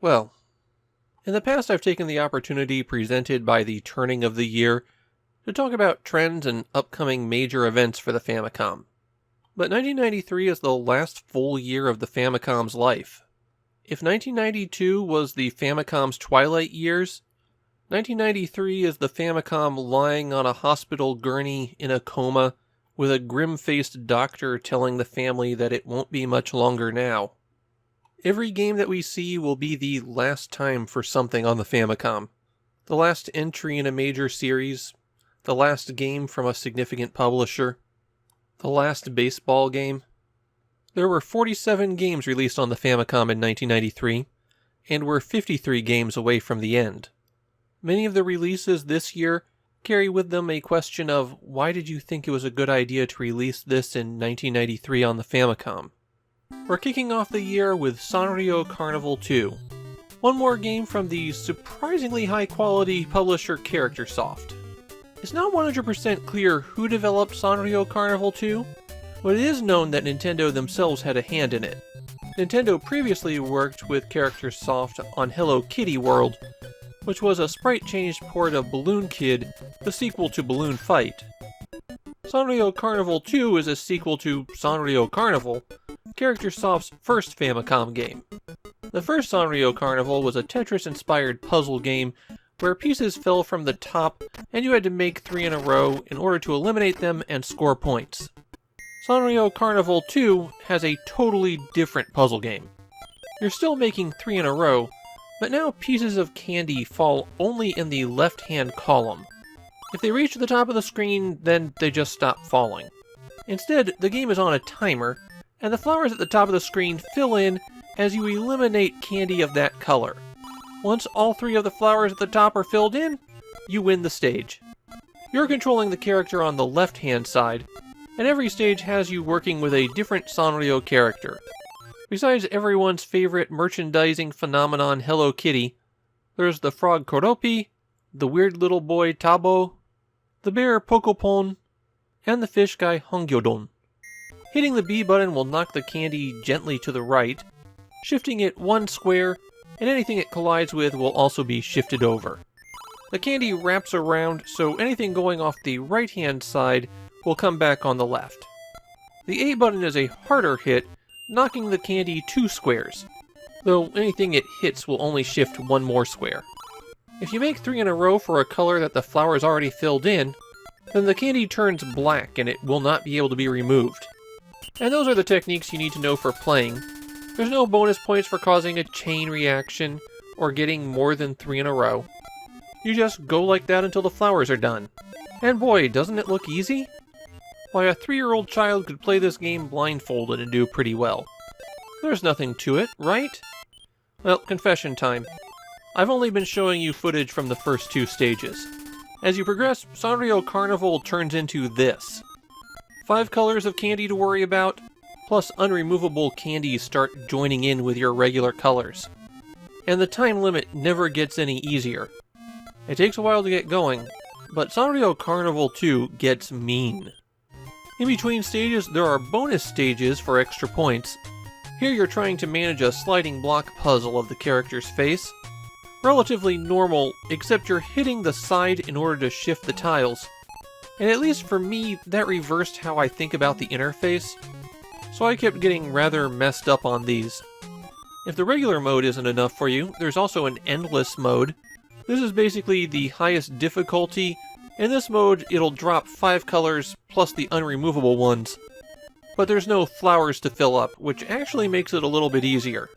Well, in the past I've taken the opportunity presented by the turning of the year to talk about trends and upcoming major events for the Famicom. But 1993 is the last full year of the Famicom's life. If 1992 was the Famicom's twilight years, 1993 is the Famicom lying on a hospital gurney in a coma with a grim-faced doctor telling the family that it won't be much longer now. Every game that we see will be the last time for something on the Famicom. The last entry in a major series, the last game from a significant publisher, the last baseball game. There were 47 games released on the Famicom in 1993, and we're 53 games away from the end. Many of the releases this year carry with them a question of why did you think it was a good idea to release this in 1993 on the Famicom? We're kicking off the year with Sanrio Carnival 2. One more game from the surprisingly high-quality publisher Charactersoft. It's not 100% clear who developed Sanrio Carnival 2, but it is known that Nintendo themselves had a hand in it. Nintendo previously worked with Charactersoft on Hello Kitty World, which was a sprite-changed port of Balloon Kid, the sequel to Balloon Fight. Sanrio Carnival 2 is a sequel to Sanrio Carnival, Charactersoft's first Famicom game. The first Sanrio Carnival was a Tetris-inspired puzzle game where pieces fell from the top and you had to make 3 in a row in order to eliminate them and score points. Sanrio Carnival 2 has a totally different puzzle game. You're still making 3 in a row, but now pieces of candy fall only in the left-hand column. If they reach the top of the screen, then they just stop falling. Instead, the game is on a timer, and the flowers at the top of the screen fill in as you eliminate candy of that color. Once all 3 of the flowers at the top are filled in, you win the stage. You're controlling the character on the left-hand side, and every stage has you working with a different Sanrio character. Besides everyone's favorite merchandising phenomenon Hello Kitty, there's the frog Koropi, the weird little boy Tabo, the bear Pokopon, and the fish guy Hongyodon. Hitting the B button will knock the candy gently to the right, shifting it 1 square, and anything it collides with will also be shifted over. The candy wraps around, so anything going off the right-hand side will come back on the left. The A button is a harder hit, knocking the candy 2 squares, though anything it hits will only shift 1 more square. If you make 3 in a row for a color that the flower is already filled in, then the candy turns black and it will not be able to be removed. And those are the techniques you need to know for playing. There's no bonus points for causing a chain reaction or getting more than 3 in a row. You just go like that until the flowers are done. And boy, doesn't it look easy? Why, a 3-year-old child could play this game blindfolded and do pretty well. There's nothing to it, right? Well, confession time. I've only been showing you footage from the first 2 stages. As you progress, Sanrio Carnival turns into this. 5 colors of candy to worry about, plus unremovable candies start joining in with your regular colors. And the time limit never gets any easier. It takes a while to get going, but Sanrio Carnival 2 gets mean. In between stages, there are bonus stages for extra points. Here you're trying to manage a sliding block puzzle of the character's face. Relatively normal, except you're hitting the side in order to shift the tiles. And at least for me, that reversed how I think about the interface, so I kept getting rather messed up on these. If the regular mode isn't enough for you, there's also an endless mode. This is basically the highest difficulty. In this mode, it'll drop 5 colors plus the unremovable ones. But there's no flowers to fill up, which actually makes it a little bit easier.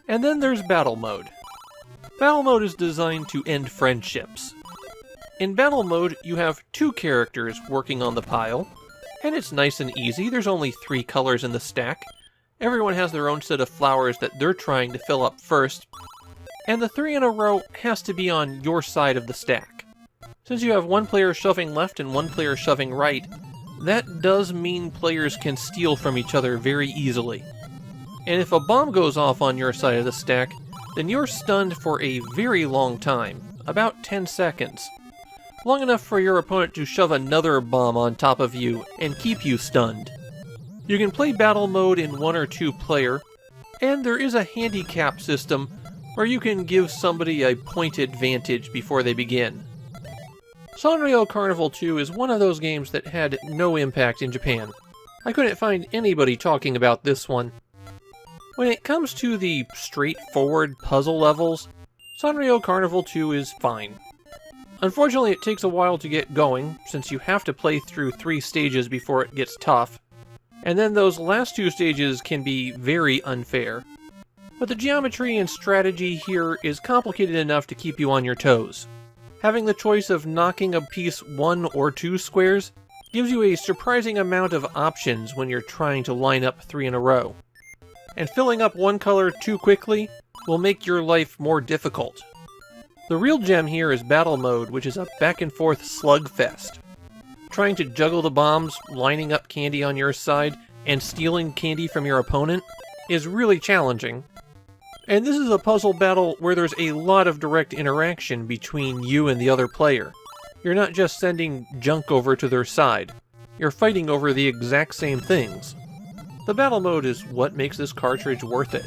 And then there's Battle Mode. Battle Mode is designed to end friendships. In Battle Mode, you have 2 characters working on the pile, and it's nice and easy. There's only 3 colors in the stack. Everyone has their own set of flowers that they're trying to fill up first, and the 3 in a row has to be on your side of the stack. Since you have 1 player shoving left and 1 player shoving right, that does mean players can steal from each other very easily. And if a bomb goes off on your side of the stack, then you're stunned for a very long time, about 10 seconds. Long enough for your opponent to shove another bomb on top of you and keep you stunned. You can play battle mode in 1 or 2 player, and there is a handicap system where you can give somebody a point advantage before they begin. Sanrio Carnival 2 is one of those games that had no impact in Japan. I couldn't find anybody talking about this one. When it comes to the straightforward puzzle levels, Sanrio Carnival 2 is fine. Unfortunately, it takes a while to get going, since you have to play through 3 stages before it gets tough, and then those last 2 stages can be very unfair. But the geometry and strategy here is complicated enough to keep you on your toes. Having the choice of knocking a piece 1 or 2 squares gives you a surprising amount of options when you're trying to line up 3 in a row. And filling up one color too quickly will make your life more difficult. The real gem here is Battle Mode, which is a back and forth slugfest. Trying to juggle the bombs, lining up candy on your side, and stealing candy from your opponent is really challenging. And this is a puzzle battle where there's a lot of direct interaction between you and the other player. You're not just sending junk over to their side. You're fighting over the exact same things. The battle mode is what makes this cartridge worth it.